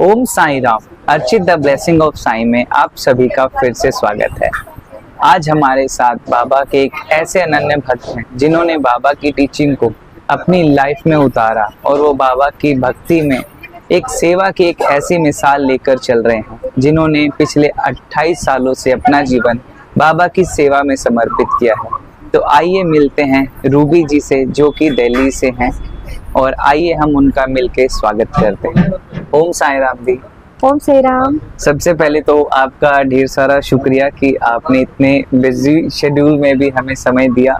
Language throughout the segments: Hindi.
ओम साई राम। अर्चित द ब्लेसिंग ऑफ साई में आप सभी का फिर से स्वागत है। आज हमारे साथ बाबा के एक ऐसे अनन्य भक्त हैं जिन्होंने बाबा की टीचिंग को अपनी लाइफ में उतारा और वो बाबा की भक्ति में एक सेवा की एक ऐसी मिसाल लेकर चल रहे हैं जिन्होंने पिछले 28 सालों से अपना जीवन बाबा की सेवा में समर्पित किया है। तो आइए मिलते हैं रूबी जी से जो कि दिल्ली से हैं और आइए हम उनका मिलके स्वागत करते हैं। ओम साई राम दी। ओम साई राम। सबसे पहले तो आपका ढेर सारा शुक्रिया कि आपने इतने बिजी शेड्यूल में भी हमें समय दिया।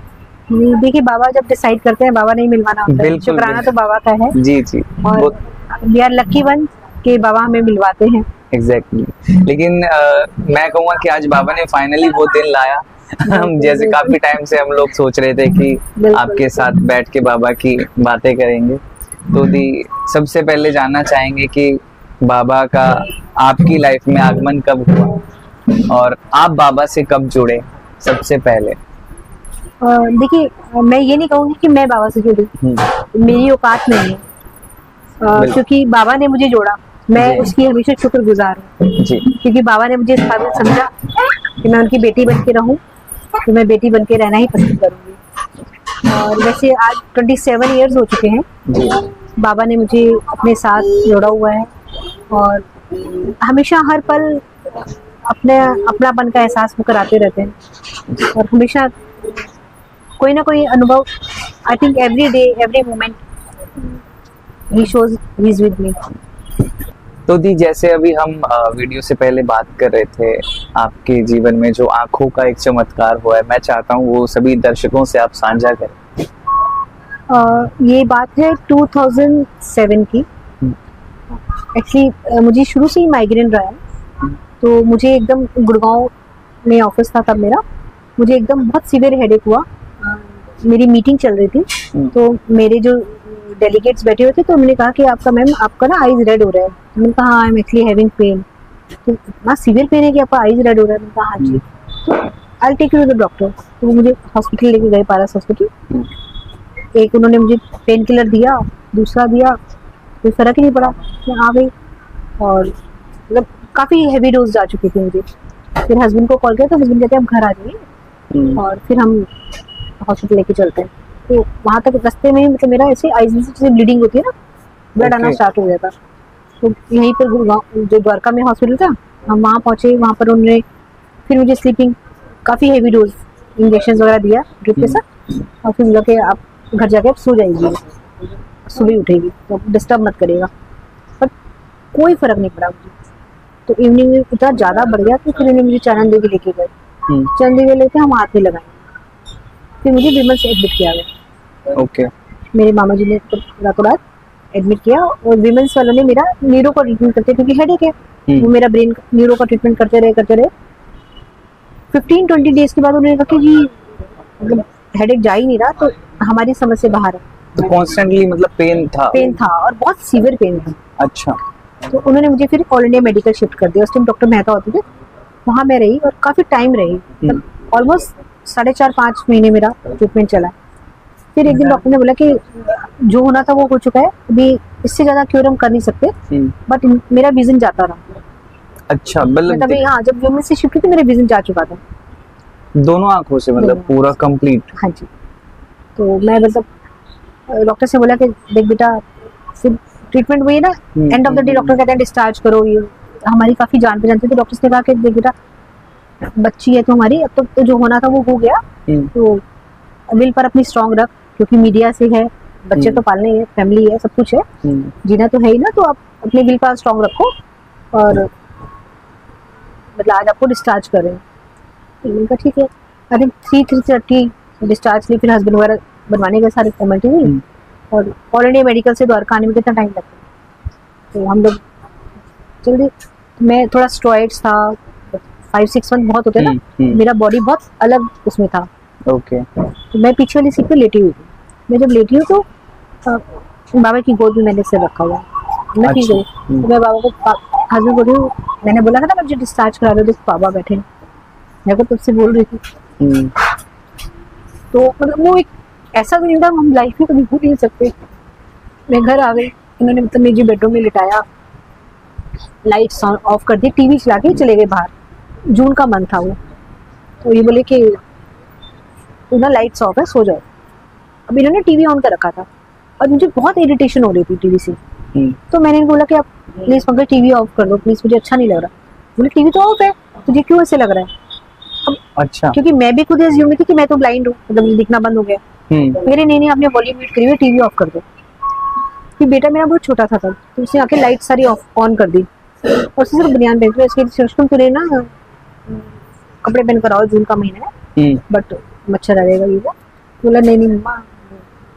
देखिए, बाबा जब डिसाइड करते हैं बाबा नहीं मिलवाना होता है, शुक्राना तो बाबा का है। जी जी। और वी आर लकी वन कि बाबा हमें मिलवाते हैं। एग्जैक्टली। लेकिन मैं कहूँगा कि आज बाबा ने फाइनली वो दिन लाया। हम जैसे काफी टाइम से हम लोग सोच रहे थे कि आपके साथ बैठ के बाबा की बातें करेंगे। तो दी सबसे पहले जानना चाहेंगे कि बाबा का आपकी लाइफ में आगमन कब हुआ और आप बाबा से कब जुड़े सबसे पहले? देखिए, मैं ये नहीं कहूँगी कि मैं बाबा से जुड़ी, मेरी औकात नहीं है, क्योंकि बाबा ने मुझे जोड़ा। मैं उसकी हमेशा शुक्रगुजार हूँ क्योंकि बाबा ने मुझे इस काबिल समझा कि मैं उनकी बेटी बन के रहूँ, तो मैं बेटी बन के रहना ही पसंद करूँगी। और वैसे आज 27 इयर्स हो चुके हैं, बाबा ने मुझे अपने साथ जोड़ा हुआ है और हमेशा हर पल अपने अपनापन का एहसास वो कराते रहते हैं और हमेशा कोई ना कोई अनुभव, I think every day every moment he shows he is with me. तो दी जैसे अभी हम वीडियो से पहले बात कर रहे थे आपके जीवन में जो आंखों का एक चमत्कार हुआ है, मैं चाहता हूँ वो सभी दर्शकों से आप साझा करें। ये बात है 2007 की। एक्चुअली मुझे शुरू से ही माइग्रेन रहा है, तो मुझे एकदम गुड़गांव में ऑफिस था तब मेरा, मुझे एकदम बहुत सीवियर हेडेक हुआ। मेरी मीटिंग चल रही थी, तो मेरे जो डेलीगेट्स बैठे हुए थे तो उन्होंने कहा कि आपका मैम आपका ना आईज रेड हो रहा है। मैंने कहा I am actually having pain. तो इतना सीवियर पेन है कि आपका आईज रेड हो रहा है? मैंने कहा हाँ जी। तो I take you to the doctor. तो वो मुझे हॉस्पिटल लेके गए, पारस हॉस्पिटल। एक उन्होंने मुझे पेन किलर दिया, दूसरा दिया, कोई फर्क ही नहीं पड़ा। मैं आ गई और मतलब काफ़ी हैवी डोज जा चुकी थी मुझे। फिर हस्बैंड को कॉल किया तो हस्बैंड कहते हैं आप घर आ जाइए और फिर हम हॉस्पिटल लेके चलते हैं। तो वहाँ तक रास्ते में मतलब मेरा ऐसे आईज में जैसे ब्लीडिंग होती है ना, ब्लड आना स्टार्ट हो गया था। तो यहीं पर गुड़गांव जो द्वारका में हॉस्पिटल था, हम वहाँ पहुँचे। वहाँ पर उन्होंने फिर मुझे स्लीपिंग काफ़ी हैवी डोज इंजेक्शन वगैरह दिया ड्रिप के साथ, और फिर बोला कि आप घर जाके आप सो जाएगी, सुबह उठेगी तो डिस्टर्ब मत करेगा। पर कोई फर्क नहीं पड़ा मुझे। तो इवनिंग में इतना ज़्यादा बढ़ गया तो फिर इन्होंने मुझे चरण देवी लेके गए। चरण देवी लेके हम हाथ में लगाए, फिर मुझे विमल से एडमिट किया गया। ओके। मेरे मामा जी ने रातों रात एडमिट किया और विमेंस वालों ने मेरा न्यूरो का ट्रीटमेंट करते, क्योंकि हेडेक है, वो मेरा ब्रेन न्यूरो का ट्रीटमेंट करते रहे। 15-20 डेज के बाद उन्होंने कहा कि जी मतलब हेडेक जा ही नहीं रहा, तो हमारी समझ से बाहर है। तो कॉन्स्टेंटली मतलब पेन था और बहुत सीवियर पेन था। अच्छा। तो उन्होंने मुझे फिर ऑल इंडिया मेडिकल शिफ्ट कर दिया। उस टाइम डॉक्टर मेहता होते थे, वहाँ मैं रही और काफ़ी टाइम रही, ऑलमोस्ट 4.5-5 महीने मेरा ट्रीटमेंट चला। फिर एक दिन डॉक्टर ने बोला कि जो होना था वो हो चुका है, अभी इससे ज़्यादा क्योर हम कर नहीं सकते, बट मेरा विजन जाता रहा। अच्छा, मतलब हाँ, जब विमेन से शिफ्ट की मेरा विजन जा चुका था दोनों आंखों से, मतलब पूरा कंप्लीट। हाँ जी। तो मैं मतलब डॉक्टर से बोला कि देख बेटा, फिर ट्रीटमेंट हुई ना, end of the day doctor कहते हैं डिस्चार्ज करो। ये हमारी काफ़ी जान पहचान थी, तो डॉक्टर्स ने कहा कि देख बेटा, बच्ची है तो हमारी, अब तो जो होना था वो हो गया, तो विल पर अपनी स्ट्रांग रख, क्योंकि मीडिया से है, बच्चे तो पालने हैं, फैमिली है, सब कुछ है, जीना तो है ही ना, तो आप अपने विल पर स्ट्रांग रखो और मतलब आज आपको डिस्चार्ज कर रहे हैं। मैंने कहा ठीक है। आई थिंक 3:30 डिस्चार्ज ली। फिर हस्बैंड वगैरह बनवाने के सारे फॉर्मेलिटी हुई और ऑल इंडिया मेडिकल से द्वारका आने में कितना टाइम लगता है, तो हम लोग जल्दी। मैं थोड़ा स्टेरॉइड्स था, 5-6 मंथ बहुत होते ना, मेरा बॉडी बहुत अलग उसमें था। ओके। तो मैं पीछे वाली सीट पे लेटी हुई थी। मैं जब लेटी हूँ तो बाबा की गोद में मैंने सिर रखा हुआ है, मैं ठीक है। तो मैं बाबा को हस्बैंड बोल रही हूँ, मैंने बोला था ना मुझे डिस्चार्ज करा दो, बाबा बैठे मेरे को तब से बोल रही थी। तो मतलब वो एक ऐसा दिन था हम लाइफ में कभी भूल नहीं सकते। मैं घर आ गई, इन्होंने मतलब मुझे बेडरूम में लिटाया, लाइट्स ऑफ कर दी, टीवी चला के चले गए बाहर। जून का मंथ था वो। तो ये बोले कि तू ना लाइट्स ऑफ है, सो जाओ। अब इन्होंने टीवी ऑन कर रखा था और मुझे बहुत इरिटेशन हो रही थी टीवी से। तो मैंने इनको बोला कि आप प्लीज पंकज टीवी ऑफ कर दो प्लीज, मुझे अच्छा नहीं लग रहा। बोले टीवी तो ऑफ है, तुझे क्यों ऐसे लग रहा है? अब अच्छा। क्योंकि मैं भी खुद एज्यूम थी कि मैं तो ब्लाइंड हूँ, मतलब मुझे दिखना बंद हो गया। मेरे नहीं आपने वॉल्यूम म्यूट करी हुई, टीवी ऑफ कर दो। फिर बेटा मेरा बहुत छोटा था तब, तो उसने आके लाइट सारी ऑन कर दी और उसने सिर्फ बनियान पहन के इसके तुझे ना कपड़े पहन कर आओ, जून का महीना है बट मच्छर आ जाएगा ये वो। बोला नहीं मम्मा,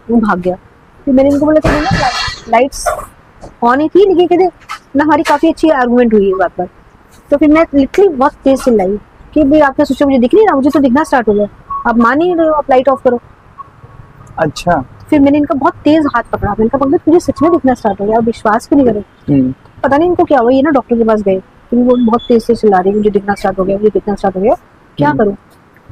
वो भाग गया। फिर मैंने इनको बोला कि ना लाइट्स ऑन ही थी, लेकिन कहते ना हमारी काफी अच्छी आर्गुमेंट हुई है बात पर। तो फिर मैं लिटरली बहुत तेज चिल्लाई कि भाई आपने सोचा मुझे दिख नहीं रहा, मुझे तो दिखना स्टार्ट हो गया, आप मान ही नहीं रहे हो, आप लाइट ऑफ करो। अच्छा। फिर मैंने इनका बहुत तेज हाथ पकड़ा, मैंने कहा पंकज मुझे सच में दिखना स्टार्ट हो गया, आप विश्वास भी नहीं करो। पता नहीं इनको क्या हुआ, ये ना डॉक्टर के पास गए, फिर वो बहुत तेज से चिल्ला रही, मुझे दिखना स्टार्ट हो गया, मुझे दिखना स्टार्ट हो गया, क्या करूँ?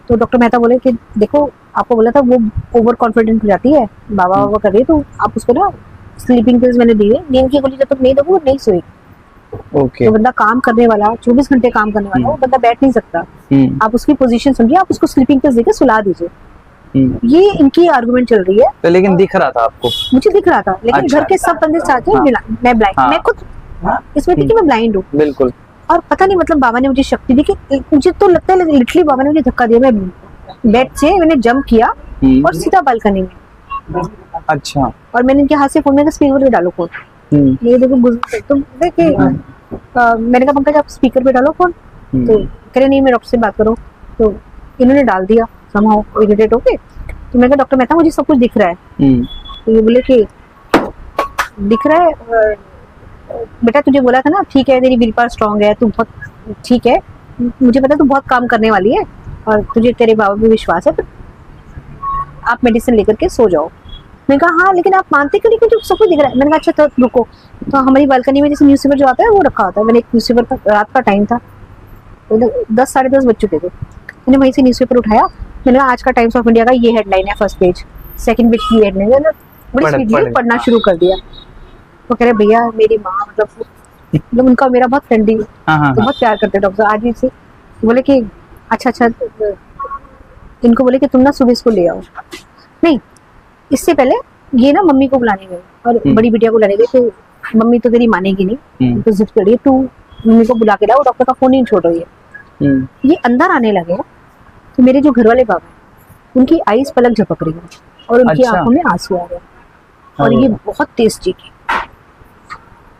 तो डॉक्टर मेहता बोले कि देखो आपको बोला था वो ओवर कॉन्फिडेंट हो जाती है, बाबा बाबा कर रही है, तो आप उसको ना स्लीपिंग पिल्स मैंने दी है, नींद की गोली जब तक नहीं दोगे वो नहीं सोएगी। ओके। तो बंदा काम करने वाला, 24 घंटे काम करने वाला, वो बंदा बैठ नहीं सकता। आप उसकी पोजीशन समझिए, आप उसको स्लीपिंग पिल्स देके सुला दीजिए। ये इनकी आर्गुमेंट चल रही है। तो लेकिन दिख रहा था आपको? मुझे दिख रहा था, लेकिन अच्छा। घर के सब बंदे चाहते हैं मैं ब्लाइंड, मैं खुद इसमें थी कि मैं ब्लाइंड हूँ। बिल्कुल। और पता नहीं मतलब बाबा ने मुझे शक्ति दी कि मुझे तो लगता है लिटरली बाबा ने मुझे धक्का दिया, मैं बेड से मैंने जंप किया और सीधा बालकनी में। अच्छा। और मैंने इनके हाथ से फोन में स्पीकर पे डालो फोन, ये देखो तो देखिए मैंने कहा पंकज आप स्पीकर पे डालो फोन, तो कह रहे नहीं मैं डॉक्टर से बात करो। तो इन्होंने डाल दिया समहाउ इरिटेट होके। तो मैंने कहा डॉक्टर मेहता मुझे सब कुछ दिख रहा है। तो ये बोले कि दिख रहा है बेटा, तुझे बोला था ना ठीक है तेरी विल पावर स्ट्रांग है, तू बहुत ठीक है, मुझे पता है तू बहुत काम करने वाली है और तुझे तेरे बाबा पे विश्वास है, पर आप मेडिसिन लेकर के सो जाओ। मैंने कहा हाँ लेकिन आप मानते क्यों नहीं कि सब कुछ दिख रहा है? मैंने कहा अच्छा तो रुको। तो हमारी बालकनी में जैसे न्यूज़पेपर जो आता है वो रखा होता है, मैंने एक न्यूज़पेपर, रात का टाइम था, 10 साढ़े 10 बज चुके थे, मैंने वहीं से न्यूज़पेपर उठाया, मैंने कहा आज का टाइम्स ऑफ इंडिया का ये हेडलाइन है, फर्स्ट पेज, सेकंड पेज की हेडलाइन है, बड़ी स्पीडली पढ़ना शुरू कर दिया। वो कह रहे भैया मेरी माँ मतलब उनका मेरा बहुत फ्रेंडली, तो बहुत प्यार करते डॉक्टर आज भी से। बोले कि अच्छा इनको बोले कि तुम ना सुबह इसको ले आओ। नहीं इससे पहले ये ना मम्मी को बुलाने गए और बड़ी बिटिया को लाने गए, तो मम्मी तो तेरी मानेगी नहीं, तो जिद करिए तू मम्मी को बुला के लाओ, डॉक्टर का फोन नहीं छोड़ रही है। ये अंदर आने लगे तो मेरे जो घर वाले बाबा उनकी आईज पलक झपक रही है और उनकी आंखों में आंसू आ रहे और ये बहुत तेज चीखी।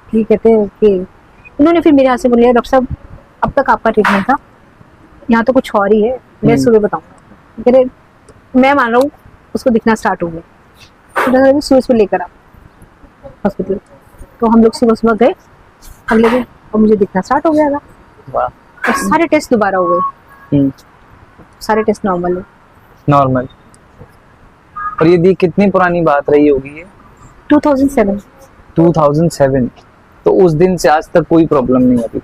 ये कहते हैं कि उन्होंने फिर मेरे हाथ से बोला डॉक्टर साहब अब तक आपका ट्रीटमेंट था, यहाँ तो कुछ और ही है, मैं सुबह बताऊंगा। कह रहे मैं मान रहा हूँ उसको दिखना स्टार्ट हो गया, तो सुबह सुबह लेकर आप हॉस्पिटल। तो हम लोग सुबह सुबह गए अगले दिन और मुझे दिखना स्टार्ट हो गया था और सारे टेस्ट दोबारा हो गए, सारे टेस्ट नॉर्मल है। नॉर्मल। और ये कितनी पुरानी बात रही होगी ये? 2007। तो उस दिन से आज तक कोई प्रॉब्लम नहीं अभी,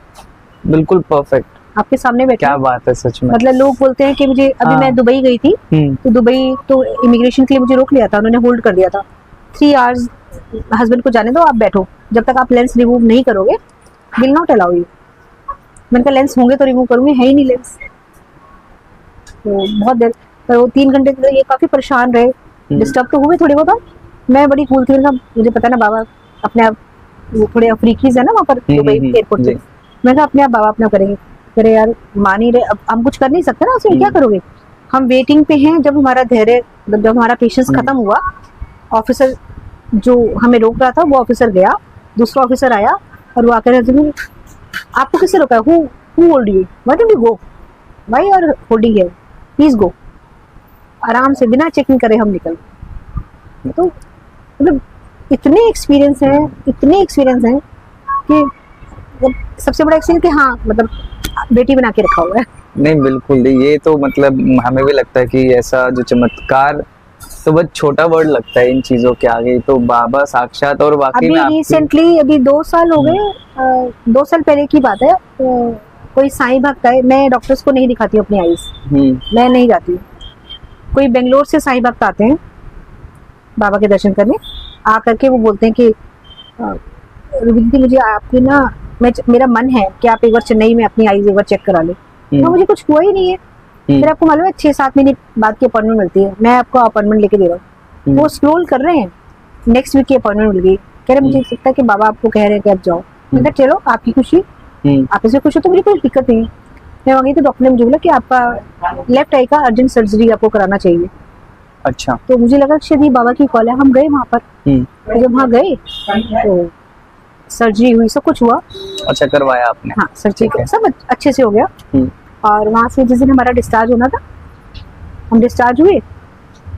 बिल्कुल परफेक्ट आपके सामने बैठे। क्या बात है सच में। मतलब लोग बोलते हैं कि मुझे अभी मैं दुबई गई थी, तो दुबई तो इमिग्रेशन के लिए मुझे रोक लिया था, उन्होंने होल्ड कर दिया था 3 आवर्स, हस्बैंड को जाने दो आप बैठो, जब तक आप लेंस रिमूव नहीं करोगे विल नॉट अलाउ यू। मैंने कहा लेंस होंगे तो रिमूव करूंगी, है ही नहीं लेंस। तो बहुत देर पर वो 3 घंटे तक ये काफी परेशान रहे, डिस्टर्ब तो हुए थोड़े बहुत। मैं बड़ी कूल थी ना, मुझे पता ना बाबा अपने आप, वो थोड़े अफ्रीकीज है ना वहाँ पर दुबई एयरपोर्ट पे, मैं कहा अपने आप बाबा अपना करेंगे। अरे यार मान ही रहे, अब हम कुछ कर नहीं सकते ना, उसमें क्या करोगे। हम वेटिंग पे हैं, जब हमारा धैर्य, जब हमारा पेशेंस खत्म हुआ, ऑफिसर जो हमें रोक रहा था वो ऑफिसर गया, दूसरा ऑफिसर आया और वो आकर आपको किससे रोका है, who hold you, why don't you go, why are holding here, please go. आराम से बिना चेकिंग करे हम निकल। तो मतलब इतने एक्सपीरियंस हैं कि सबसे बड़ा एक्सपीरियंस कि हाँ मतलब बेटी बना के रखा हुआ है। नहीं बिल्कुल, ये तो मतलब हमें भी लगता है कि ऐसा जो चमत्कार तो बहुत छोटा वर्ड लगता है इन चीजों के आगे, तो बाबा साक्षात। और वाकई में रिसेंटली अभी 2 साल हो गए, 2 साल पहले की बात है, कोई साईं भक्त है, मैं डॉक्टर्स को नहीं दिखाती हूँ अपनी आईज, मैं नहीं जाती हूँ, कोई बेंगलोर से साईं भक्त आते हैं बाबा के दर्शन करने, आ करके वो बोलते हैं कि रुबी दीदी मुझे आपकी ना मेरा मन है कि आप एक बार चेन्नई में अपनी आईज एक बार चेक करा ले, तो मुझे कुछ हुआ ही नहीं है। फिर आपको मालूम है 6-7 महीने बाद की अपॉइंटमेंट मिलती है, मैं आपको अपॉइंटमेंट लेके दे रहा हूँ, वो स्क्रोल कर रहे हैं, नेक्स्ट वीक की अपॉइंटमेंट मिल गई, कह रहे मुझे लगता है कि बाबा आपको कह रहे हैं कि आप जाओ। मैंने कहा चलो आपकी खुशी, आप इसमें खुश हो तो मुझे कोई दिक्कत नहीं है। मैं वहाँ गई तो डॉक्टर ने मुझे बोला कि आपका लेफ्ट आई का अर्जेंट सर्जरी आपको कराना चाहिए। अच्छा। तो मुझे लगा शायद ये बाबा की कॉल है, हम गए वहाँ पर। तो जब वहाँ गए तो सर्जरी हुई, सब कुछ हुआ। अच्छा, करवाया आपने? हाँ, सर्जरी सब अच्छे से हो गया। और वहाँ से जिस दिन हमारा डिस्चार्ज होना था, हम डिस्चार्ज हुए,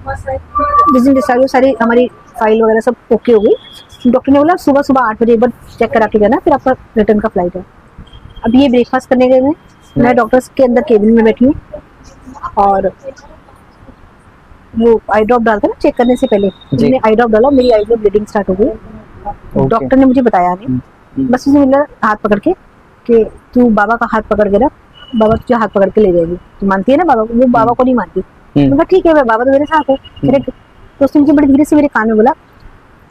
जिस दिन डिस्चार्ज हुए सारी हमारी फाइल वगैरह सब ओके हो गई। डॉक्टर ने बोला सुबह सुबह 8 बजे एक बार चेक करा के जाना, फिर आपका रिटर्न का फ्लाइट है। अब ये ब्रेकफास्ट करने गए हैं, मैं डॉक्टर्स के अंदर केबिन में बैठी हूँ और वो आई ड्रॉप डालता ना चेक करने से पहले, मैंने आई ड्रॉप डाला, मेरी आई में ब्लीडिंग स्टार्ट हो गई। डॉक्टर ने मुझे बताया नहीं, बस उसे मिला हाथ पकड़ के कि तू बाबा का हाथ पकड़ के रख, बाबा तुझे हाथ पकड़ के ले जाएगी। तू मानती है ना बाबा को? वो बाबा को नहीं मानती। मैं ठीक है, बाबा तो मेरे साथ है। तो उसने मुझे बड़ी धीरे से मेरे कान में बोला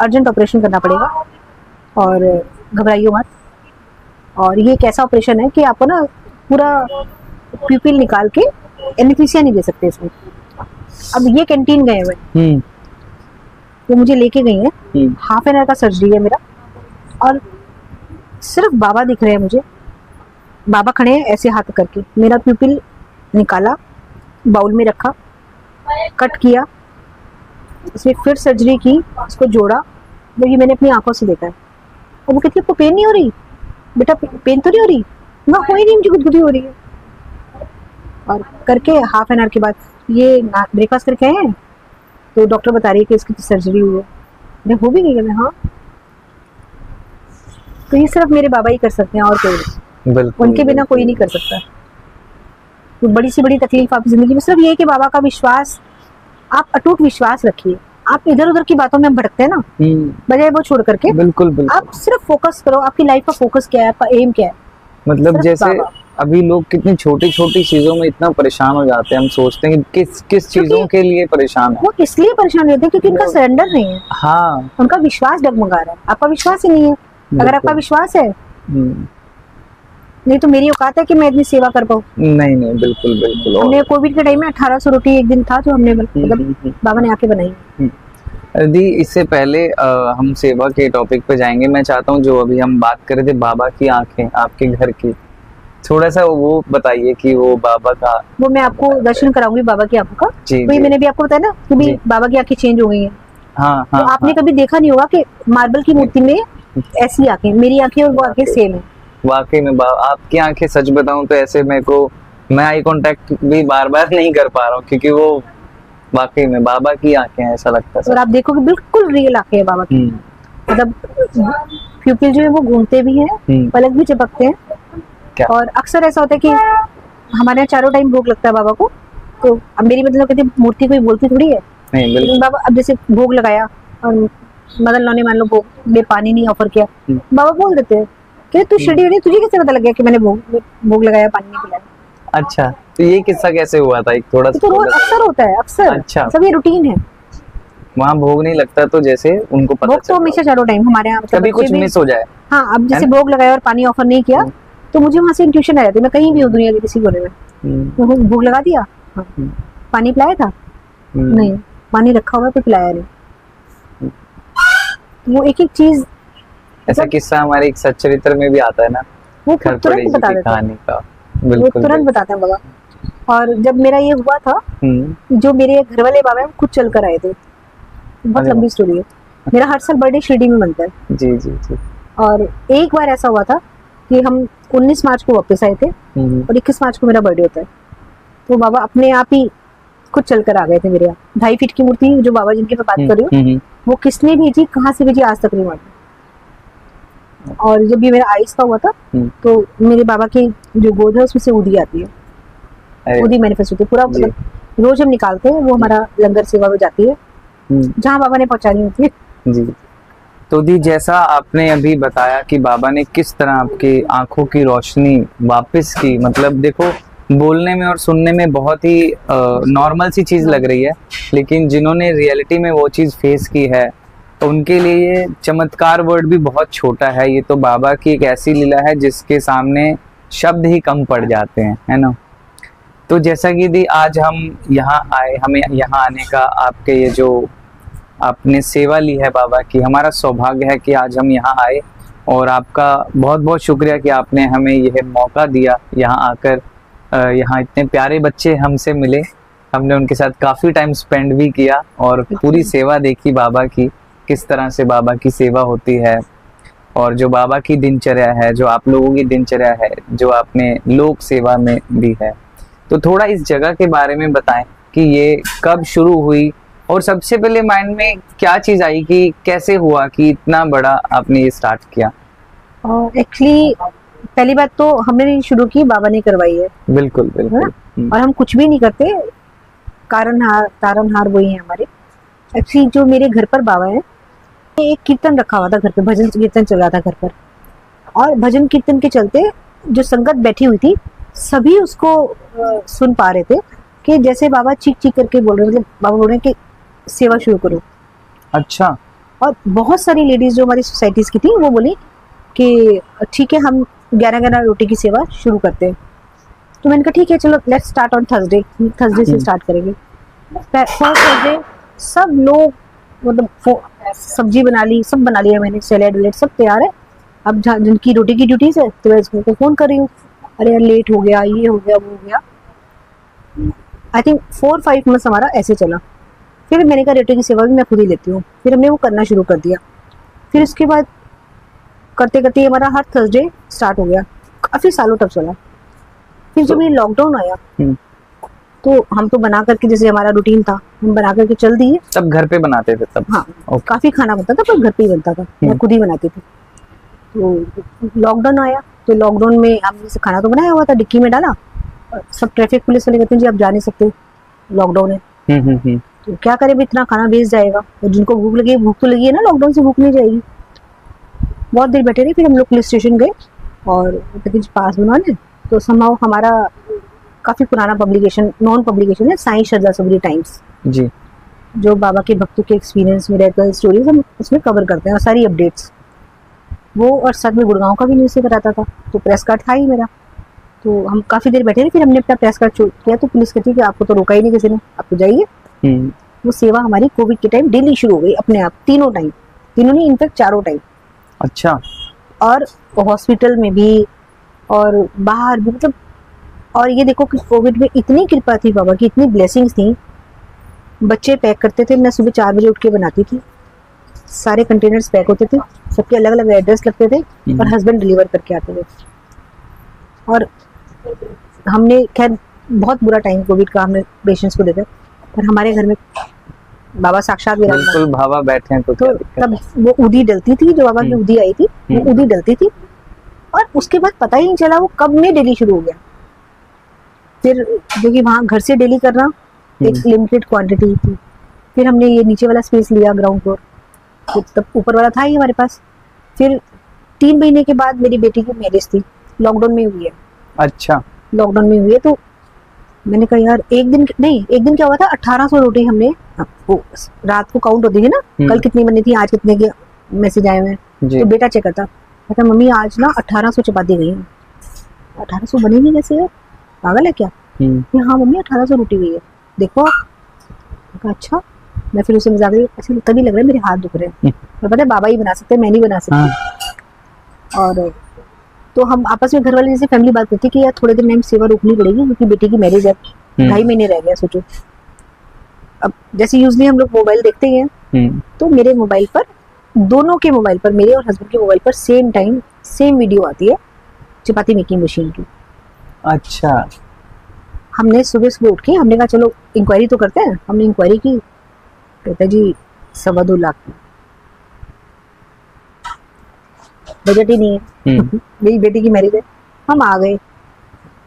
अर्जेंट ऑपरेशन करना पड़ेगा और घबराइयो मत। और ये एक ऐसा ऑपरेशन है कि आपको ना पूरा प्यूपिल निकाल के एनेस्थीसिया नहीं दे सकते इसमें। अब ये कैंटीन गए हुए, वो मुझे लेके गई है, हाफ एन आवर का सर्जरी है मेरा, और सिर्फ बाबा दिख रहे हैं मुझे। बाबा खड़े हैं ऐसे हाथ करके, मेरा प्यूपिल निकाला, बाउल में रखा, कट किया, उसमें फिर सर्जरी की, उसको जोड़ा। वो ये मैंने अपनी आंखों से देखा है। और वो कहती है आपको पेन नहीं हो रही बेटा? पेन तो नहीं हो रही? मैं हो ही नहीं, मुझे गुदगुदी हो रही है। और करके हाफ एन आवर के बाद ये ब्रेकफास्ट करके आए हैं, तो डॉक्टर बता रही है कि इसकी सर्जरी हुई है। मैं हो भी गई है। मैं हाँ, तो ये सिर्फ मेरे बाबा ही कर सकते हैं और कोई नहीं, उनके बिना कोई नहीं कर सकता। तो बड़ी सी बड़ी तकलीफ आपकी जिंदगी में सिर्फ ये है कि बाबा का विश्वास, आप अटूट विश्वास रखिए। आप इधर उधर की बातों में भटकते हैं ना, बजाय वो छोड़ करके बिल्कुल आप सिर्फ फोकस करो। आपकी लाइफ का फोकस क्या है, आपका एम क्या है? मतलब जैसे अभी लोग कितनी छोटी छोटी चीजों में इतना परेशान हो जाते हैं, हम सोचते हैं कि किस चीजों के लिए परेशान है। वो इसलिए परेशान होते हैं क्योंकि उनका सरेंडर नहीं है। हाँ, उनका विश्वास डगमगा रहा है, आपका विश्वास ही नहीं है। अगर आपका विश्वास है, नहीं तो मेरी औकात है कि मैं इतनी सेवा कर पाऊँ? नहीं नहीं, बिल्कुल बिल्कुल। हमने कोविड के टाइम में 1800 रोटी एक दिन था जो हमने मतलब बाबा ने आके बनाई। दी, इससे पहले हम सेवा के टॉपिक पे जाएंगे। मैं चाहता हूँ जो अभी हम बात कर रहे थे बाबा की आंखें, आपके घर की, थोड़ा सा वो बताइए कि वो बाबा का। वो मैं आपको दर्शन कराऊंगी बाबा की आंखों का। वही मैंने भी आपको बताया ना कि भी बाबा की आंखें चेंज हो गई हैं। हाँ, तो आपने कभी देखा नहीं होगा कि मार्बल की मूर्ति में ऐसी आंखें, मेरी आंखें और वो आंखें सेम है। वाकई में आपकी आंखें, सच बताऊं तो ऐसे मेरे को, मैं आई कांटेक्ट भी बार बार नहीं कर पा रहा हूँ, क्योंकि वो वाकई में बाबा की आंखें ऐसा लगता है। और आप देखोगे बिल्कुल रियल आंखें है बाबा की। मतलब प्यूपिल जो है वो घूमते भी हैं, पलक भी झपकते हैं। और अक्सर ऐसा होता है कि हमारे यहाँ चारों टाइम भोग लगता है बाबा को। तो अब मेरी मतलब कहती मूर्ति कोई बोलती थोड़ी है, लेकिन बाबा अब जैसे भोग लगाया और मदन लॉ ने मान लो भोग में पानी नहीं ऑफर किया, बाबा बोल देते हैं कि तू शिरडी नहीं, तुझे कैसे पता लग गया कि मैंने भोग लगाया, पानी नहीं पिलाया? अच्छा, तो ये किस्सा कैसे हुआ था? एक थोड़ा सा। तो रोज अक्सर होता है, अक्सर। अच्छा, सब ये रूटीन है। वहाँ भोग नहीं लगता तो जैसे उनको पता भोग तो हमेशा चारों टाइम हमारे यहाँ, कभी कुछ मिस हो जाए। हाँ, अब जैसे भोग लगाया और पानी ऑफर नहीं किया तो मुझे वहाँ से इंट्यूशन आ जाती है। मैं कहीं भी हूँ दुनिया के किसी कोने में, भोग लगा दिया, पानी पिलाया था नहीं, पानी रखा हुआ तो पिलाया नहीं। वो एक एक चीज, ऐसा किस्सा हमारे एक सच्चरित्र में भी आता है ना, वो तुरंत बता देते हैं, वो तुरंत बताते हैं बाबा। और जब मेरा ये हुआ था, जो मेरे घर वाले बाबा खुद चल कर आए थे, बहुत लंबी स्टोरी है। मेरा हर साल बर्थडे शिरडी में बनता है। जी जी जी। और एक बार ऐसा हुआ था कि हम 19 मार्च को वापस आए थे और 21 मार्च को मेरा बर्थडे होता है। तो बाबा अपने आप ही खुद चल कर आ गए थे मेरे यहाँ। 2.5 फीट की मूर्ति जो बाबा जिनकी मैं बात कर रही हूँ, वो किसने भेजी, कहाँ से भेजी, आज तक नहीं मालूम। और जब ये मेरा आइस का हुआ था तो मेरे बाबा की जो गोद है उसमें से ऊदी आती है, ऊदी मैनिफेस्ट होती है पूरा, मतलब रोज हम निकालते हैं, वो हमारा लंगर सेवा में जाती है जहाँ बाबा ने पहुंचानी होती है। जी। तो दी, जैसा आपने अभी बताया कि बाबा ने किस तरह आपकी आंखों की रोशनी वापस की, मतलब देखो बोलने में और सुनने में बहुत ही नॉर्मल सी चीज लग रही है, लेकिन जिन्होंने रियलिटी में वो चीज फेस की है तो उनके लिए ये चमत्कार वर्ड भी बहुत छोटा है। ये तो बाबा की एक ऐसी लीला है जिसके सामने शब्द ही कम पड़ जाते हैं, है ना। तो जैसा कि दी आज हम यहाँ आए, हमें यहाँ आने का, आपके ये जो आपने सेवा ली है बाबा की, हमारा सौभाग्य है कि आज हम यहाँ आए और आपका बहुत बहुत शुक्रिया कि आपने हमें यह मौका दिया यहाँ आकर। यहाँ इतने प्यारे बच्चे हमसे मिले, हमने उनके साथ काफ़ी टाइम स्पेंड भी किया और पूरी सेवा देखी बाबा की, किस तरह से बाबा की सेवा होती है और जो बाबा की दिनचर्या है, जो आप लोगों की दिनचर्या है, जो आपने लोक सेवा में भी है। तो थोड़ा इस जगह के बारे में बताएं कि ये कब शुरू हुई और सबसे पहले माइंड में क्या चीज़ आई कि कैसे हुआ कि इतना बड़ा आपने ये स्टार्ट किया। एक्चुअली पहली बात तो हमने नहीं शुरू की, बाबा ने करवाई है। बिल्कुल बिल्कुल। और हम कुछ भी नहीं करते, तारनहार वही है हमारे। एक्चुअली जो मेरे घर पर बाबा है, एक कीर्तन रखा हुआ था घर पे, भजन कीर्तन चल रहा था घर पर, और भजन कीर्तन के चलते जो संगत बैठी हुई थी सभी उसको सुन पा रहे थे कि जैसे बाबा चीख चीख करके बोल रहे, मतलब बाबा बोल रहे हैं कि सेवा शुरू करो। अच्छा। और बहुत सारी लेडीज जो हमारी सोसाइटीज की थी वो बोली कि ठीक है हम 11 रोटी की सेवा शुरू करते हैं। तो मैंने कहा ठीक है चलो लेट्स स्टार्ट ऑन थर्सडे से स्टार्ट करेंगे। थर्सडे सब लोग मतलब सब्जी बना ली, सब बना लिया मैंने, सैलेड वैलेड सब तैयार है। अब जिनकी रोटी की ड्यूटीज है तो मैं इसको फोन कर रही हूँ, अरे यार लेट हो गया, ये हो गया, वो हो गया। आई थिंक 4-5 मंथ्स हमारा ऐसे चला। फिर मैंने कहा रोटी की सेवा भी मैं खुद ही लेती हूँ, फिर हमने वो करना शुरू कर दिया। फिर उसके बाद करते करते हमारा हर थर्सडे स्टार्ट हो गया, काफ़ी सालों तक चला। फिर जब ये लॉकडाउन आया तो हम तो बना करके, जैसे हमारा रूटीन था हम बना करके चल दिए। तब घर पे बनाते थे तब? हाँ काफ़ी खाना बनता था पर घर पे ही बनता था, मैं खुद ही बनाती थी। तो लॉकडाउन आया तो लॉकडाउन में हमने जैसे खाना तो बनाया हुआ था, डिक्की में डाला, सब ट्रैफिक पुलिस वाले कहते हैं जी आप जा नहीं सकते, लॉकडाउन है। तो क्या करें, भी इतना खाना वेस्ट जाएगा, और जिनको भूख लगी, भूख तो लगी है ना, लॉकडाउन से भूख नहीं जाएगी। बहुत देर बैठे रहे, फिर हम लोग पुलिस स्टेशन गए और पास बनवाने। तो समाओ हमारा काफ़ी पुराना पब्लिकेशन, नॉन पब्लिकेशन है, साईं श्रद्धा सबरी टाइम्स जी, जो बाबा के भक्तों के एक्सपीरियंस, मिरेकल स्टोरीज हम उसमें कवर करते हैं और सारी अपडेट्स वो, और साथ में गुड़गांव का भी न्यूज़पेपर आता था। तो प्रेस कार्ड था ही मेरा, तो हम काफ़ी देर बैठे रहे, फिर हमने अपना प्रेस कार्ड किया तो पुलिस कहती है कि आपको तो रोका ही नहीं किसी ने, आप तो जाइए। वो सेवा हमारी कोविड के टाइम डेली शुरू हो गई अपने आप, तीनों नहीं इनफैक्ट 4 टाइम। अच्छा। और हॉस्पिटल में भी और बाहर भी, मतलब और ये देखो कि कोविड में इतनी कृपा थी बाबा की, इतनी ब्लेसिंग्स थी। बच्चे पैक करते थे, मैं सुबह 4 बजे उठ के बनाती थी, सारे कंटेनर्स पैक होते थे, सबके अलग अलग एड्रेस लगते थे और हस्बैंड डिलीवर करके आते थे। और हमने खैर बहुत बुरा टाइम कोविड का हमने पेशेंट्स को देखा, पर हमारे घर में बाबा साक्षात बिल्कुल बाबा बैठे हैं तो तब वो उदी डलती थी, जो बाबा की उदी आई थी वो उदी डलती थी, और उसके बाद पता ही नहीं चला वो कब में डेली शुरू हो गया। फिर क्योंकि वहाँ घर से डेली करना एक लिमिटेड क्वांटिटी थी, फिर हमने ये नीचे वाला स्पेस लिया ग्राउंड फ्लोर, तब ऊपर वाला था ही हमारे पास। फिर 3 महीने के बाद मेरी बेटी की मैरिज थी, लॉकडाउन में हुई है। अच्छा। लॉकडाउन में हुई है, तो मैंने कहा यार एक दिन क्या हुआ था, 1800 रोटी हमने, रात को काउंट होती है ना, कल कितनी बनी थी, आज कितने के मैसेज आए हुए हैं, तो बेटा चेक करता, कहता मम्मी आज ना 1800 चपाती गई है। 1800 बनेगी कैसे है, पागल है क्या? हाँ मम्मी 1800 रोटी गई है, देखो। अच्छा, मैं फिर उसे मजाक रही, अच्छा तभी लग रहा है मेरे हाथ दुख रहे हैं, और पता है बाबा ही बना सकते हैं, मैं नहीं बना सकती। और तो हम आपस में घर वाले जैसे फैमिली बात करती कि यार थोड़े दिन में सेवा रोकनी पड़ेगी क्योंकि बेटी की मैरिज है, 2.5 महीने रह गया, सोचो। अब जैसे यूजली हम लोग मोबाइल देखते हैं, तो मेरे मोबाइल पर, दोनों के मोबाइल पर, मेरे और हस्बैंड के मोबाइल पर सेम टाइम सेम वीडियो आती है चपाती मेकिंग मशीन की। अच्छा। हमने सुबह उठ के हमने कहा चलो इंक्वायरी तो करते हैं, हमने इंक्वायरी की, कहता जी 2.25 लाख बजट ही नहीं है, मेरी बेटी की मैरिज है। हम आ गए,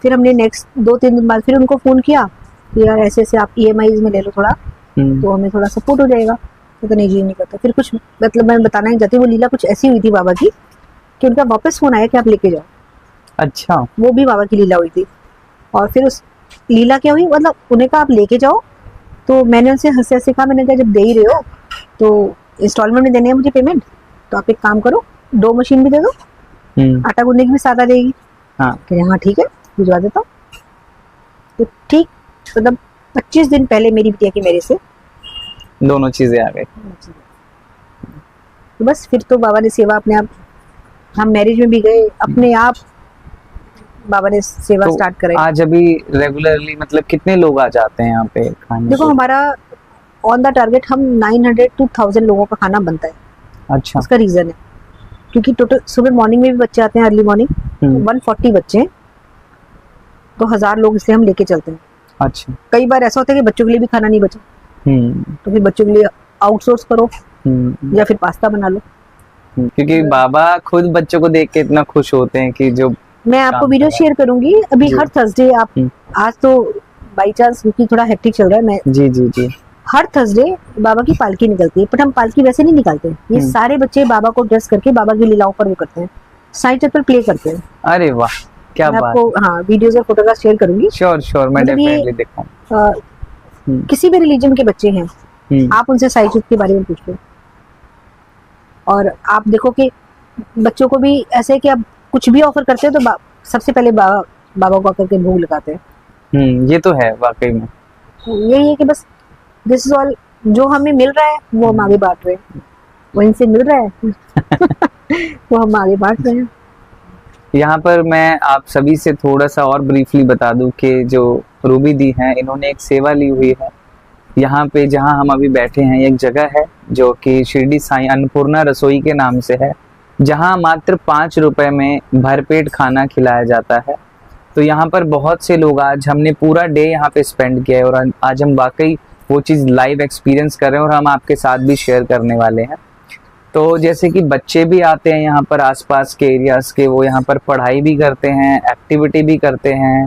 फिर हमने नेक्स्ट 2-3 दिन बाद फिर उनको फोन किया कि यार ऐसे ऐसे आप EMIs में ले लो थोड़ा, तो हमें थोड़ा सपोर्ट हो जाएगा। तो नहीं जी नहीं करता। फिर कुछ मतलब मैं बताना नहीं चाहती, वो लीला कुछ ऐसी हुई थी बाबा की कि उनका वापस फोन आया कि आप लेके जाओ। अच्छा। वो भी बाबा की लीला हुई थी। और फिर उस लीला क्या हुई, मतलब उन्हें कहा आप लेके जाओ, तो मैंने उनसे हंसे हंसे कहा, मैंने कहा जब दे ही रहे हो तो इंस्टॉलमेंट में देने हैं मुझे पेमेंट, तो आप एक काम करो, 2 मशीन भी दे दो, आटा गूंदने की भी साथ आ जाएगी। हाँ हाँ ठीक है, भिजवा देता हूँ। तो ठीक मतलब 25 दिन पहले मेरी बिटिया की मेरे से दोनों चीजें आ गई। तो बस फिर तो बाबा ने सेवा अपने आप, हम मैरिज में भी गए अपने आप, बाबा ने सेवा तो स्टार्ट कराई। आज अभी रेगुलरली मतलब कितने लोग आ जाते हैं यहाँ पे खाने देखो को? हमारा ऑन द टारगेट हम 900 to 1000 लोगों का खाना बनता है। अच्छा। उसका रीजन है क्योंकि टोटल सुबह मॉर्निंग में भी बच्चे आते हैं, अर्ली मॉर्निंग 140 बच्चे हैं, तो 1000 लोग इसलिए हम लेके चलते हैं। अच्छा। कई बार ऐसा होता है कि बच्चों के लिए भी खाना नहीं बचा, तो फिर बच्चों के लिए आउटसोर्स करो या फिर पास्ता बना लो। क्योंकि बाबा खुद बच्चों को देख के इतना खुश होते हैं कि जो मैं आपको वीडियो शेयर करूंगी अभी हर थर्सडे। आप आज तो बाई चांस क्योंकि थोड़ा हेक्टिक चल रहा है, मैं जी जी जी हर थर्सडे बाबा की पालकी निकलती है, बट हम पालकी वैसे नहीं निकालते। ये सारे बच्चे बाबा को ड्रेस करके बाबा की लीलाओं पर वो करते हैं, साइड पर प्ले करते हैं। अरे वाह क्या मैं बात। आपको हाँ वीडियोस और फोटोग्राफ शेयर करूंगी। श्योर श्योर, मैं मतलब ये, डेफिनेटली देखूंगा। किसी भी रिलीजन के बच्चे हैं, आप उनसे साइड के बारे में पूछ लो, और आप देखो कि बच्चों को भी ऐसे है कि आप कुछ भी ऑफर करते हो तो सबसे पहले बाबा को आकर के भोग लगाते हैं। ये तो है वाकई में। यही है कि बस दिस इज ऑल, जो हमें मिल रहा है वो हम आगे बांट रहे हैं, वो इनसे मिल रहा है वो हम आगे बांट रहे हैं। यहाँ पर मैं आप सभी से थोड़ा सा और ब्रीफली बता दूं कि जो रूबी दी हैं, इन्होंने एक सेवा ली हुई है यहाँ पे जहाँ हम अभी बैठे हैं। एक जगह है जो कि शिरडी साईं अन्नपूर्णा रसोई के नाम से है, जहाँ मात्र 5 रुपए में भरपेट खाना खिलाया जाता है। तो यहाँ पर बहुत से लोग, आज हमने पूरा डे यहाँ पे स्पेंड किया है और आज हम वाकई वो चीज़ लाइव एक्सपीरियंस कर रहे हैं और हम आपके साथ भी शेयर करने वाले हैं। तो जैसे कि बच्चे भी आते हैं यहाँ पर आसपास के एरियाज के, वो यहाँ पर पढ़ाई भी करते हैं, एक्टिविटी भी करते हैं,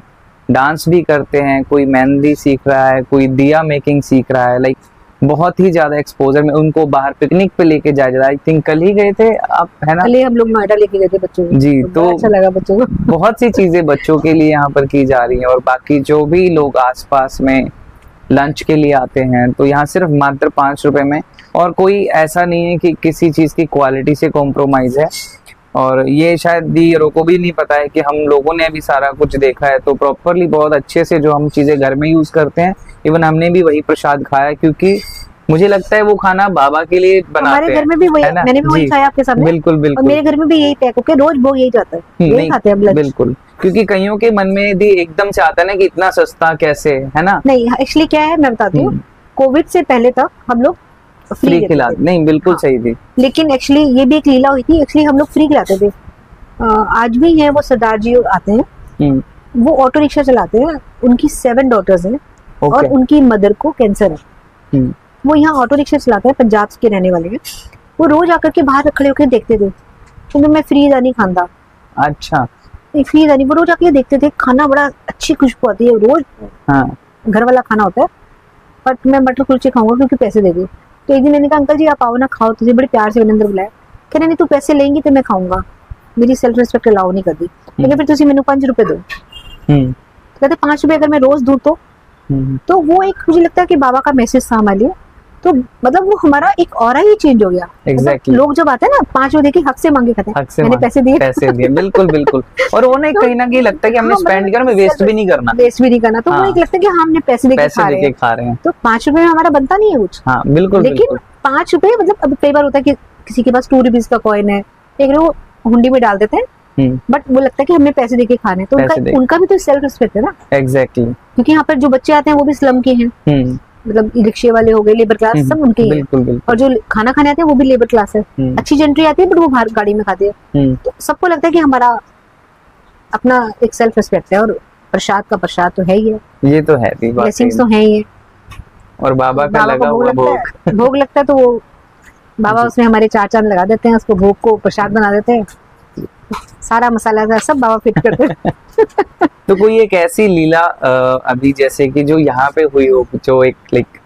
डांस भी करते हैं, कोई मेहंदी सीख रहा है, कोई दिया मेकिंग सीख रहा है। लाइक बहुत ही ज्यादा एक्सपोजर में उनको बाहर पिकनिक पे लेके जाया जाता है। आई थिंक कल ही गए थे आप, है ना? कल ही हम लोग नोएडा लेके गए थे बच्चों को जी। तो अच्छा लगा बच्चों को। बहुत सी चीजें बच्चों के लिए यहाँ पर की जा रही हैं और बाकी जो भी लोग आसपास में लंच के लिए आते हैं, तो यहाँ सिर्फ मात्र 5 रुपए में, और कोई ऐसा नहीं है कि किसी चीज की क्वालिटी से कॉम्प्रोमाइज है। और ये शायद दीयरों को भी नहीं पता है कि हम लोगों ने भी सारा कुछ देखा है, तो प्रॉपरली बहुत अच्छे से जो हम चीजें घर में यूज करते हैं, इवन हमने भी वही प्रसाद खाया, क्योंकि मुझे लगता है वो खाना बाबा के लिए बनाते हैं। हमारे घर में भी वही, मैंने भी वही खाया आपके सामने। बिल्कुल बिल्कुल। और मेरे घर में भी यही पैक होके रोज भोग यही जाता है, यही खाते हैं। बिल्कुल, क्योंकि कईयों के मन में भी एकदम से आता है ना कि इतना सस्ता कैसे, है ना? नहीं, एक्चुअली क्या है मैं बताती हूँ, कोविड से पहले तक हम लोग फ्री खिला, नहीं बिल्कुल सही थी। लेकिन एक्चुअली ये भी एक लीला हुई थी, एक्चुअली हम लोग फ्री खिलाते थे। आज भी है वो सरदार जी आते हैं, वो ऑटो रिक्शा चलाते हैं, उनकी 7 डॉटर्स हैं और उनकी मदर को कैंसर है। वो यहाँ ऑटो रिक्शा चलाते हैं, पंजाब के रहने वाले हैं। वो रोज आकर के बाहर खड़े होकर देखते थे, क्योंकि मैं फ्री नहीं खाता। अच्छा। फ्री नहीं, वो रोज आके देखते थे, खाना बड़ा अच्छी खुशबू आती है रोज। हाँ। घर वाला खाना होता है, बट मैं मटर कुलचे खाऊंगा क्योंकि पैसे दे दे। तो एक दिन मैंने कहा अंकल जी आप आओ ना खाओ, तुझे बड़े प्यार से मैंने अंदर बुलाया। कह रहे नहीं तू पैसे लेंगी तो मैं खाऊंगा, मेरी सेल्फ रिस्पेक्ट अलाउ नहीं करती। लेकिन फिर तुझे मैंने 5 रुपए दो। कहते 5 रुपए अगर मैं रोज दूं तो वो एक मुझे लगता है कि बाबा का मैसेज था हमारे लिए। तो मतलब वो हमारा एक ऑरा ही चेंज हो गया। Exactly. लोग जब आते हैं ना 5 रुपए देके हक से मांगे खाते हैं, मैंने पैसे दिए बिल्कुल बिल्कुल। और वो नहीं कहीं ना कहीं लगता है कि हमने स्पेंड किया, हमें वेस्ट भी नहीं करना, तो वो एक लगता है कि हमने पैसे देके खा रहे हैं। तो 5 रुपए में हमारा बनता नहीं है कुछ। हाँ बिल्कुल। लेकिन 5 रुपए मतलब अब कई बार होता है कि किसी के पास 2 रुपीज का कॉइन है, एक वो हुंडी में डाल देते हैं, बट वो लगता है कि हमने पैसे देके खाने, तो उनका भी तो सेल्फ रिस्पेक्ट है ना। एग्जैक्टली। क्योंकि यहाँ पर जो बच्चे आते हैं वो भी स्लम के हैं, मतलब रिक्शे वाले हो गए, लेबर क्लास सब उनके ही है। और जो खाना खाने आते हैं वो भी लेबर क्लास है। अच्छी जेंट्री आती है बट वो बाहर गाड़ी में खाते हैं। तो सबको लगता है कि हमारा अपना एक सेल्फ रिस्पेक्ट है। और प्रसाद का प्रसाद तो है ही है, ये तो है, ब्लेसिंग्स तो है ही है। और बाबा का लगा हुआ भोग लगता है तो वो बाबा उसमें हमारे 4 चांद लगा देते हैं, उसको भोग को प्रसाद बना देते हैं, सारा मसाला सब बाबा फिट करते हैं। तो कोई एक ऐसी लीला अभी जैसे कि जो यहाँ पे हुई हो, जो एक लाइक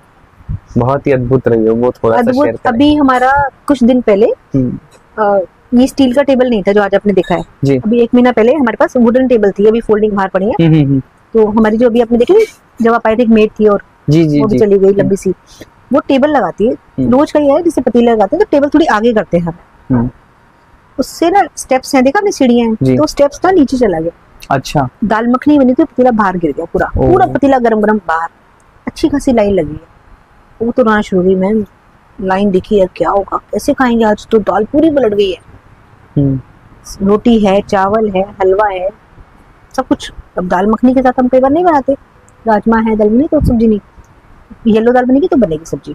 बहुत ही अद्भुत रही हो, वो थोड़ा सा शेयर करें। अभी हमारा कुछ दिन पहले ये स्टील का टेबल नहीं था जो आज आपने देखा है जी। अभी 1 महीना पहले हमारे पास वुडन टेबल थी, अभी फोल्डिंग बाहर पड़ी है। तो हमारी जो अभी आपने देखी जब आप आए थे, एक मेड थी और जी, वो भी चली गई लंबी सी। वो टेबल लगाती है, रोज का ये है, जैसे पतीला लगाते हैं तो टेबल थोड़ी आगे करते हैं हम, उससे ना स्टेप्स हैं, देखा आपने सीढ़ियां हैं, तो स्टेप्स ना नीचे चला गया। अच्छा। दाल मखनी बनी थी, पतीला बाहर गिर गया, पूरा पूरा पतीला गरम गरम बाहर। अच्छी खासी लाइन लगी है, वो तो रोना शुरू हो गई। मैम लाइन देखी है, क्या होगा, कैसे खाएंगे, आज तो दाल पूरी पलट गई है। रोटी है, चावल है, हलवा है, सब कुछ। अब दाल मखनी के साथ हम कई बार नहीं बनाते, राजमा है, दाल बनी तो सब्जी नहीं, येलो दाल बनेगी तो बनेगी सब्जी।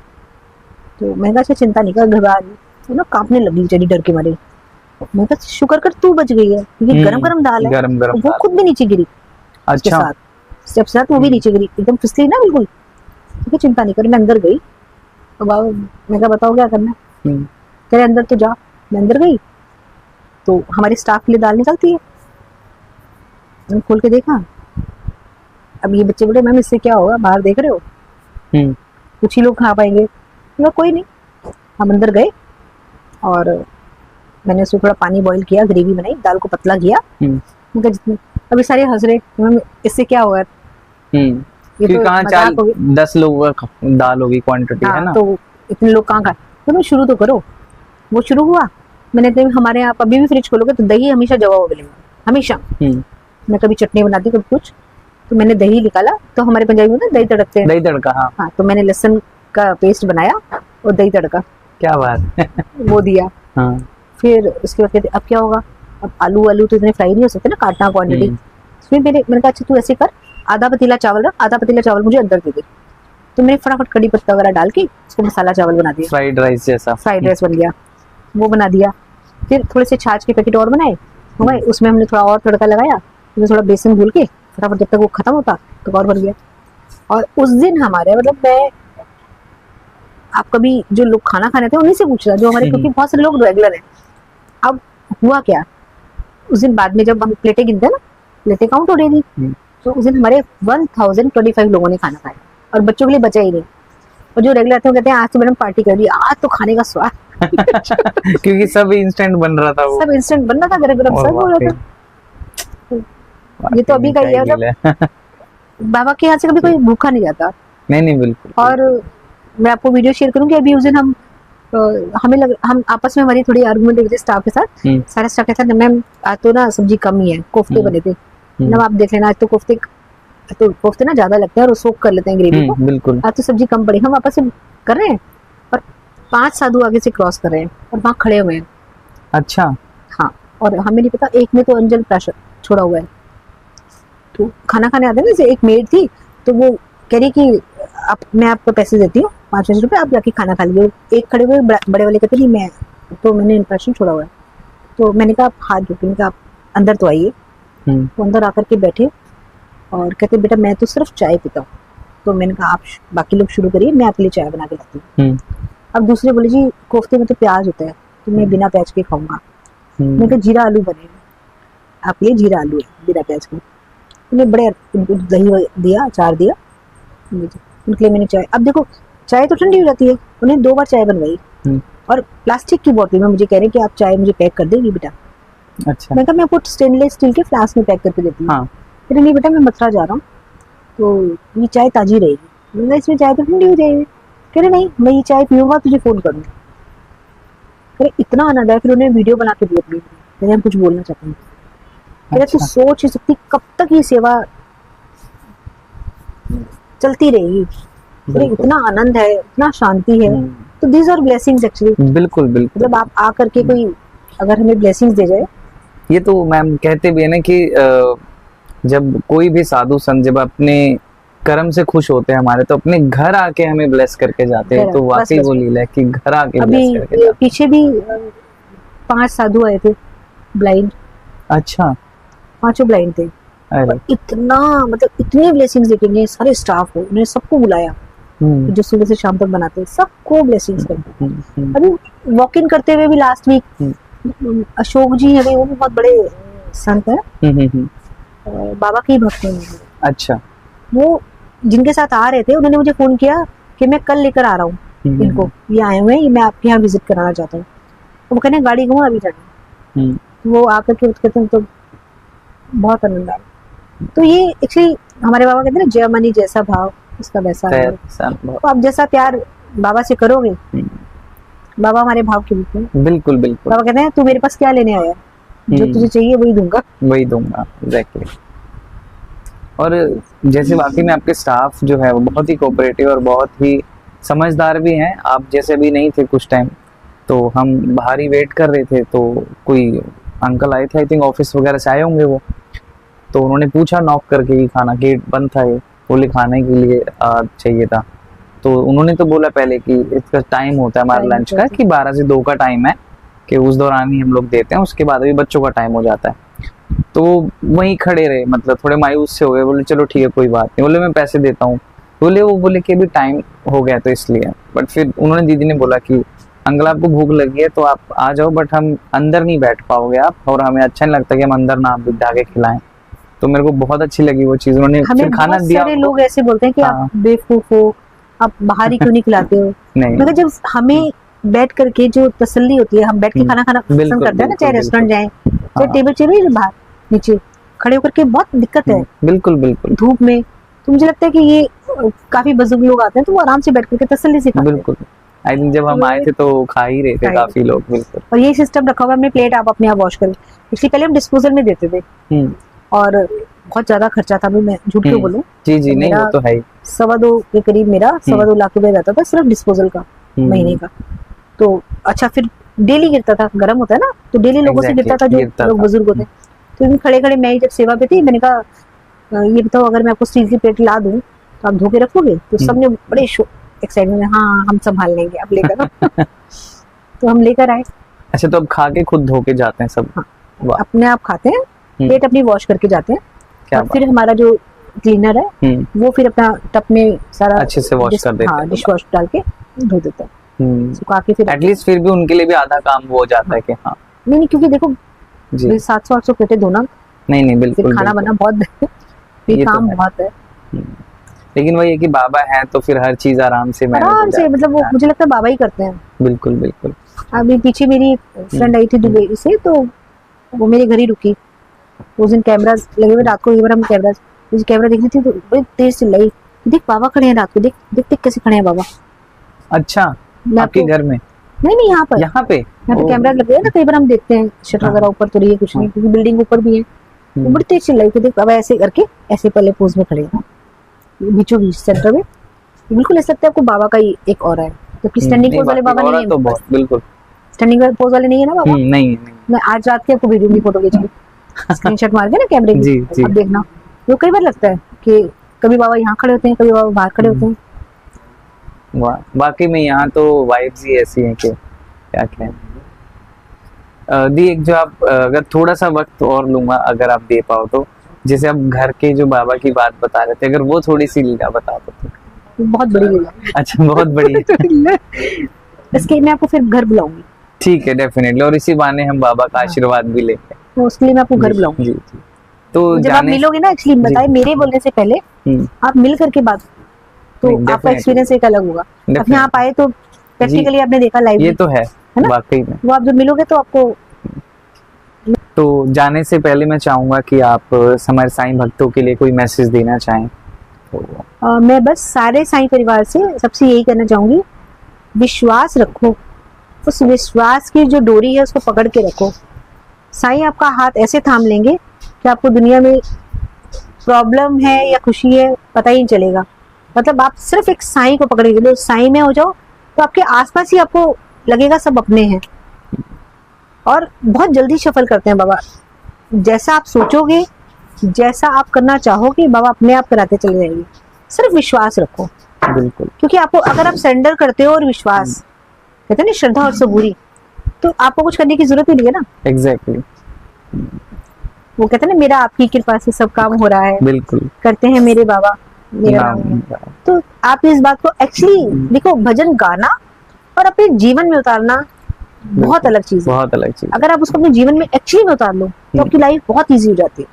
तो मैं कहा अच्छा चिंता नहीं कर, घबरा रही तो ना कांपने लगी बेचारी डर के मारे। मैं कहा शुक्र कर तू बच गई है, क्योंकि गरम गरम दाल है, गरम गरम वो खुद भी नीचे गिरी। अच्छा। स्टेप से साथ वो भी नीचे गिरी, एकदम फिसली ना बिल्कुल। ठीक है चिंता नहीं कर, मैं अंदर गई तो बाबा मैं कहा बताओ क्या करना है, तेरे अंदर तो जा। मैं अंदर गई तो हमारे स्टाफ के लिए दाल निकलती है, मैंने खोल के देखा। अब ये बच्चे बोले मैम इससे क्या होगा, बाहर देख रहे हो, कुछ ही लोग खा पाएंगे। तो कोई नहीं, हम अंदर गए और मैंने उसमें थोड़ा पानी बॉईल किया, ग्रेवी बनाई, दाल को पतला किया। जितने अभी सारे हंस रहे मैम इससे क्या होगा, ये तो कहाँ 10 लोगों का दाल होगी क्वांटिटी, है ना, तो इतने लोग कहाँ खाए। तो मैं शुरू तो करो, वो शुरू हुआ। मैंने तो हमारे यहाँ अभी भी फ्रिज खोलोगे तो दही हमेशा जमा हुआ मिलेगा, हमेशा। मैं कभी चटनी बनाती कभी कुछ, तो मैंने दही निकाला, तो हमारे पंजाबी में दही तड़कते हैं, दही तड़का। हाँ, तो मैंने लहसुन का पेस्ट बनाया और दही तड़का, क्या बात वो दिया। फिर उसके बाद कहते अब क्या होगा, अब आलू तो इतने फ्राई नहीं हो सकते ना, काटना क्वांटिटी। फिर मैंने कहा अच्छा तू ऐसे कर, आधा पतीला चावल रख, आधा पतीला चावल मुझे अंदर दे दे। तो मैंने फटाफट कड़ी पत्ता वगैरह डाल के उसको मसाला चावल बना दिया, फ्राइड राइस जैसा, फ्राइड राइस बन गया, वो बना दिया। फिर थोड़े से छाछ के पैकेट और बनाए, उसमें हमने थोड़ा और तड़का लगाया, थोड़ा बेसन घोल के फटाफट, जब तक वो खत्म होता तो और बन गया। और उस दिन हमारे मतलब मैं आप कभी जो लोग खाना खाने थे उन्हीं से पूछ रहा, जो हमारे, क्योंकि बहुत सारे लोग रेगुलर हैं। अब हुआ क्या, उस दिन बाद में जब हम प्लेटें गिनते हैं ना, प्लेटें काउंट हो रही थी, तो उस दिन हमारे 1025 लोगों ने खाना खाया और बच्चों के लिए बचा ही नहीं। और जो रेगुलर थे वो कहते हैं आज तो मैडम पार्टी कर रही है, आज तो खाने का स्वाद क्योंकि सब इंस्टेंट बन रहा था, वो सब इंस्टेंट बन रहा था, गरम गरम सब हो रहा था। ये तो अभी का ही है, बाबा के यहाँ से कभी कोई भूखा नहीं जाता। नहीं बिल्कुल। और मैं आपको वीडियो शेयर करूंगी, अभी उस दिन हम हम आपस में हमारी थोड़ी आर्गुमेंट हुई थी स्टाफ के साथ। सारा स्टाफ के साथ मैम आज तो ना सब्जी कम ही है, कोफ्ते बने थे ना, आप देख लेना आज तो कोफ्ते ना ज्यादा लगते हैं और सोक कर लेते हैं ग्रेवी को, बिल्कुल। आज तो सब्जी कम पड़ी, हम आपस में कर रहे हैं और 5 साधु आगे से क्रॉस कर रहे हैं और वहाँ खड़े हुए हैं। अच्छा। हाँ, और हमें नहीं पता, एक ने तो अंजल प्राशर छोड़ा हुआ है, तो खाना खाने आते ना, जैसे एक मेड थी तो वो कह रही कि मैं आपको पैसे देती हूँ 5 रुपए, आप जाके खाना खा लीजिए। एक खड़े हुए बड़े वाले कहते नहीं मैं तो मैंने इंप्रेशन छोड़ा हुआ है। तो मैंने कहा आप हाथ जोड़ के आप अंदर तो आइए। तो अंदर आकर के बैठे और कहते बेटा मैं तो सिर्फ चाय पीता हूँ। तो मैंने कहा आप बाकी लोग शुरू करिए, मैं आपके लिए चाय बना के लाती हूँ। अब दूसरे बोले जी कोफ्ते में तो प्याज होता है तो मैं बिना प्याज के खाऊंगा। मैंने कहा जीरा आलू बनेगा, आपके लिए जीरा आलू है बिना प्याज के। उन्हें बड़े दही दिया, अचार दिया, उनके लिए मैंने चाय। अब देखो चाय तो ठंडी हो जाती है, उन्हें 2 बार चाय बनवाई और प्लास्टिक की बोतल में मुझे कह रहे हैं कि आप चाय मुझे पैक कर देंगी बेटा। अच्छा। मैं कहा मैं आपको स्टेनलेस स्टील के फ्लास्क में पैक करके देती हूँ। फिर नहीं बेटा मैं मथुरा जा रहा हूँ तो ये चाय ताजी रहेगी। मैंने इसमें चाय तो ठंडी हो जाएगी। कह रहे नहीं मैं ये चाय पीऊंगा तुझे फोन करूंगा। अरे इतना आनंद है। फिर उन्हें वीडियो बना के दी अपनी, मैंने हम कुछ बोलना चाहते हैं। कह रहे तू सोच ही सकती कब तक ये सेवा चलती रहेगी। इतना आनंद है, इतना शांति है। तो दीज आर ब्लेसिंग्स एक्चुअली। बिल्कुल बिल्कुल। मतलब आप आकर के कोई अगर हमें ब्लेसिंग्स दे जाए। ये तो मैम कहते भी है ना कि जब कोई भी साधु संत जब अपने कर्म से खुश होते हैं हमारे, तो अपने घर आके हमें ब्लेस करके जाते हैं। तो वाकई वो लीला है कि घर आके ब्लेस करके जाते। पीछे भी 5 साधु आए थे ब्लाइंड। अच्छा। 5 ब्लाइंड थे। इतना मतलब इतनी ब्लेसिंग्स देखेंगे सारे स्टाफ को, उन्हें सबको बुलाया जो सुबह से शाम तक बनाते हैं, सबको ब्लेसिंग्स करते। अभी वॉक इन करते हुए भी लास्ट वीक अशोक जी है, वो भी बहुत बड़े संत है, बाबा के ही भक्त हैं। अच्छा। वो जिनके साथ आ रहे थे उन्होंने मुझे फोन किया कि मैं कल लेकर आ रहा हूँ इनको, ये आए हुए हैं, मैं आपके यहाँ विजिट कराना चाहता हूँ। तो वो कहने गाड़ी घूमा अभी जाना। वो आकर के कहते हैं तो बहुत आनंद आया। तो ये एक्चुअली हमारे बाबा कहते हैं ना जय मनी जैसा भाव उसका वैसा है। तो आप जैसा प्यार बाबा से करोगे, बाबा हमारे भाव के रूप में, बिल्कुल बिल्कुल। बाबा कहते हैं तू मेरे पास क्या लेने आया है, जो तुझे चाहिए वही दूंगा। वही दूंगा, एग्जैक्टली। और जैसे वाकई में आपके स्टाफ जो है वो बहुत ही कोऑपरेटिव और बहुत ही समझदार भी हैं। आप जैसे भी नहीं थे कुछ टाइम, तो हम बाहर ही वेट कर रहे थे, तो कोई अंकल आए थे, आई थिंक ऑफिस वगैरह से आए होंगे वो, तो उन्होंने पूछा नॉक करके कि खाना, गेट बंद था, ये बोले खाने के लिए चाहिए था। तो उन्होंने तो बोला पहले कि इसका टाइम होता है हमारा लंच का, कि 12 से 2 का टाइम है, कि उस दौरान ही हम लोग देते हैं, उसके बाद अभी बच्चों का टाइम हो जाता है। तो वहीं खड़े रहे, मतलब थोड़े मायूस से हो गए, बोले चलो ठीक है कोई बात नहीं, बोले मैं पैसे देता हूँ, बोले कि अभी टाइम हो गया तो इसलिए। बट फिर उन्होंने, दीदी ने बोला कि अंकल आपको भूख लगी है तो आप आ जाओ, बट हम अंदर नहीं बैठ पाओगे आप, और हमें अच्छा नहीं लगता कि हम अंदर ना आप बिठा के खिलाएं। तो मेरे को बहुत अच्छी लगी वो चीज, उन्होंने फिर खाना दिया। सारे लोग ऐसे बोलते हैं कि आप बेवकूफ हो, आप बाहर ही क्यों नहीं खिलाते हो। नहीं, मगर जब हमें बैठ करके जो तसल्ली होती है, हम बैठ के खाना खाना पसंद करते हैं ना, चाहे रेस्टोरेंट जाएं, चाहे टेबल चेयर बाहर नीचे खड़े होकर के, बहुत दिक्कत है बिल्कुल बिल्कुल धूप में। तो मुझे लगता है कि ये काफी बुजुर्ग लोग आते हैं तो वो आराम से बैठ करके तसल्ली से खाते हैं। बिल्कुल। आई थिंक जब हम आए थे तो खा ही रहे थे काफी लोग, बिल्कुल। और ये सिस्टम रखा हुआ है, अपनी प्लेट आप अपने आप वॉश करें। इसलिए पहले हम डिस्पोजल में देते थे, और बहुत ज्यादा खर्चा था, मैं झूठ क्यों बोलूं। जी जी, नहीं वो तो है ही। 2.25 के करीब मेरा 2.25 लाख रुपए जाता था सिर्फ डिस्पोजल का महीने का। तो अच्छा, फिर डेली गिरता था, गर्म होता है ना, तो डेली लोगों से गिरता था, जो लोग बुजुर्ग होते। तो खड़े खड़े मैं जब सेवा पे थी, मैंने कहा ये बताओ अगर मैं आपको स्टील की प्लेट ला दूं तो आप धो के रखोगे? तो सबने बड़े एक्साइटमेंट में हाँ हम संभाल लेंगे, आप लेकर तो हम लेकर आए। अच्छा, तो अब खा के खुद धो के जाते हैं सब? हाँ, अपने आप खाते हैं, प्लेट अपनी वॉश करके जाते हैं। और फिर हमारा जो क्लीनर है वो फिर अपना टप में सारा अच्छे से वॉश कर देता है, डिश वॉश डाल के धो देता है, सुखा के। फिर एटलीस्ट फिर भी उनके लिए भी आधा काम वो हो जाता है कि हाँ। नहीं, क्योंकि देखो 700-800 प्लेटें धोना, नहीं बिल्कुल, खाना बना बहुत ये काम बहुत है। लेकिन वही है कि बाबा है तो फिर हर चीज आराम से मतलब वो मुझे लगता है बाबा ही करते हैं। बिल्कुल बिल्कुल। अभी पीछे मेरी फ्रेंड आई थी दुबई से, तो वो मेरे घर ही रुकी। उस दिन कैमरास लगे हुए, रात को एक बार हम कैमरा देख रही थी तो बड़ी तेज चिल्लाई, देख बाबा खड़े हैं रात को, देख देख देख कैसे खड़े हैं बाबा। अच्छा, आपके घर में? नहीं, यहाँ पे कैमरा लगे हैं ना, कई बार हम देखते हैं शटर वगैरह ऊपर तो रही है कुछ नहीं, क्योंकि बिल्डिंग ऊपर भी है। वो बड़ी तेज चिल्लाई कि देख बाबा ऐसे करके, ऐसे पहले पोज में खड़े हैं बीचों बीच सेंटर में। बिल्कुल ऐसा लगता है आपको बाबा का ही एक और है, जबकि स्टैंडिंग पोज वाले बाबा नहीं है। तो बिल्कुल स्टैंडिंग पोज वाले नहीं है ना बाबा। नहीं, मैं आज रात की आपको वीडियो की फोटो खींच के स्क्रीनशॉट मार के ना कैमरे की, अब देखना। वो कई बार लगता है कि कभी बाबा यहाँ खड़े होते हैं, कभी बाबा बाहर खड़े होते हैं। वाकई में यहाँ तो वाइब्स ही ऐसी हैं कि क्या कहें। दी, एक जो आप अगर थोड़ा सा वक्त और लूंगा, अगर आप दे पाओ तो, जैसे आप घर के जो बाबा की बात बता रहे थे, अगर वो थोड़ी सी लीला बता दो तो। बहुत बड़ी लीला। अच्छा, बहुत बड़ी इसके मैं आपको फिर घर बुलाऊंगी। ठीक है, डेफिनेटली। और इसी बहाने हम बाबा का आशीर्वाद भी लेंगे, तो उसके लिए मैं आपको घर बुलाऊंगी। जी। तो जब आप मिलोगे ना, एक्चुअली बताए मेरे बोलने से पहले आप मिल करके बात, तो आपका एक्सपीरियंस एक अलग होगा। अपने आप आए तो प्रैक्टिकली आपने देखा लाइव, ये तो है वाकई में। वो आप जब मिलोगे तो आपको। तो जाने से पहले मैं चाहूंगा कि आप हमारे साईं भक्तों के लिए कोई मैसेज देना चाहें तो। मैं बस सारे साईं परिवार से सबसे यही कहना चाहूंगी, विश्वास रखो, उस विश्वास की जो डोरी है उसको पकड़ के रखो। साईं आपका हाथ ऐसे थाम लेंगे कि आपको दुनिया में प्रॉब्लम है या खुशी है पता ही नहीं चलेगा। मतलब आप सिर्फ एक साईं को पकड़ के लो, साईं में हो जाओ तो आपके आसपास ही आपको लगेगा सब अपने हैं। और बहुत जल्दी सफल करते हैं बाबा, जैसा आप सोचोगे, जैसा आप करना चाहोगे, बाबा अपने आप कराते चले जाएंगे। सिर्फ विश्वास रखो, बिल्कुल। क्योंकि आपको अगर आप सरेंडर करते हो और विश्वास, कहते हैं ना श्रद्धा और सबूरी, तो आपको कुछ करने की जरूरत ही नहीं है ना। एग्जैक्टली। वो कहते हैं ना मेरा आपकी कृपा से सब काम हो रहा है, बिल्कुल करते हैं मेरे बाबा मेरा नाम। तो आप इस बात को एक्चुअली देखो, भजन गाना और अपने जीवन में उतारना बहुत अलग चीज है, बहुत अलग चीज। अगर आप उसको अपने जीवन में एक्चुअली में उतार लो तो आपकी लाइफ बहुत इजी हो जाती है।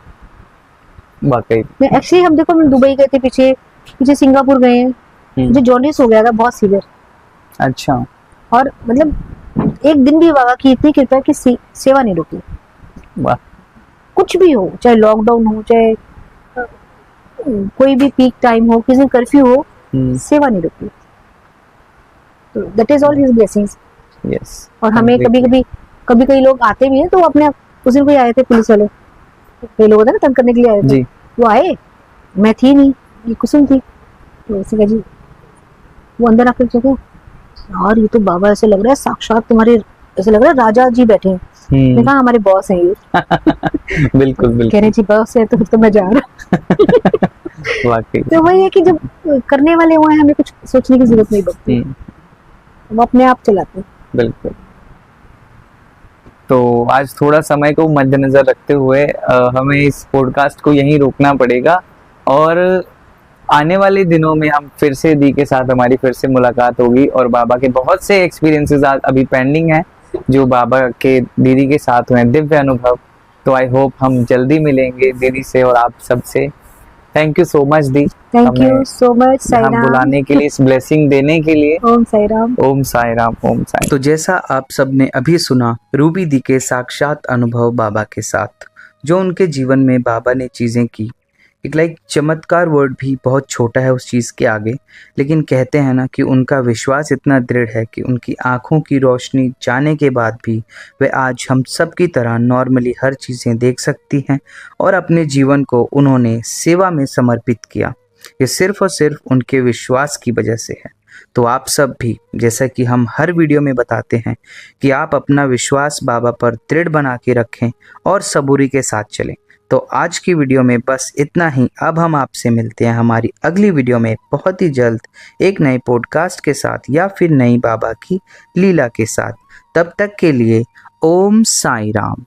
वाकई मैं एक्चुअली हम देखो, हम दुबई गए थे, पीछे सिंगापुर गए हैं, मुझे जॉन्डिस हो गया था बहुत सीवियर। अच्छा। और मतलब एक दिन भी बाबा की इतनी कृपा की सेवा नहीं रुकी। वाह। कुछ भी हो, चाहे लॉकडाउन हो, चाहे कोई भी पीक टाइम हो, किसी कर्फ्यू हो, सेवा नहीं रुकी। तो that is all his blessings. Yes. और हमें कभी कई लोग आते भी हैं, तो अपने उस दिन कोई आए थे पुलिस वाले, कई लोग होते हैं ना तंग करने के लिए आए थे जी। वो आए, मैं थी नहीं, ये कुसुम थी, तो ऐसे कहा जी, वो अंदर आकर कहते यार ये तो बाबा ऐसे लग रहा है साक्षात तुम्हारे, ऐसे लग रहा है राजा जी बैठे हैं। मैंने कहा हमारे बॉस हैं ये। बिल्कुल बिल्कुल। कह रहे जी बॉस है तो मैं जा रहा। वाकई। तो वही है कि जब करने वाले हुए हैं, हमें कुछ सोचने की जरूरत नहीं पड़ती, हम अपने आप चलाते हैं। बिल्कुल। तो आज थोड़ा समय को मद्देनजर रखते हुए हमें इस पॉडकास्ट को यहीं रोकना पड़ेगा, और आने वाले दिनों में हम फिर से दी के साथ हमारी फिर से मुलाकात होगी, और बाबा के बहुत से एक्सपीरियंसेस अभी पेंडिंग हैं जो बाबा के दीदी के साथ हुए, दिव्य अनुभव। तो आई होप हम जल्दी मिलेंगे दीदी से और आप सबसे। थैंक यू सो मच दी, thank you so much Sai हम राम, बुलाने के लिए, इस ब्लेसिंग देने के लिए। ओम साईं राम। ओम साईं राम, ओम साईं। तो जैसा आप सबने अभी सुना रूबी दी के साक्षात अनुभव बाबा के साथ, जो उनके जीवन में बाबा ने चीज़ें की। एक चमत्कार वर्ड भी बहुत छोटा है उस चीज़ के आगे, लेकिन कहते हैं ना कि उनका विश्वास इतना दृढ़ है कि उनकी आंखों की रोशनी जाने के बाद भी वे आज हम सब की तरह नॉर्मली हर चीज़ें देख सकती हैं, और अपने जीवन को उन्होंने सेवा में समर्पित किया। ये सिर्फ और सिर्फ उनके विश्वास की वजह से है। तो आप सब भी, जैसा कि हम हर वीडियो में बताते हैं, कि आप अपना विश्वास बाबा पर दृढ़ बना के रखें और सबूरी के साथ चलें। तो आज की वीडियो में बस इतना ही। अब हम आपसे मिलते हैं हमारी अगली वीडियो में बहुत ही जल्द, एक नए पॉडकास्ट के साथ या फिर नई बाबा की लीला के साथ। तब तक के लिए ओम साईं राम।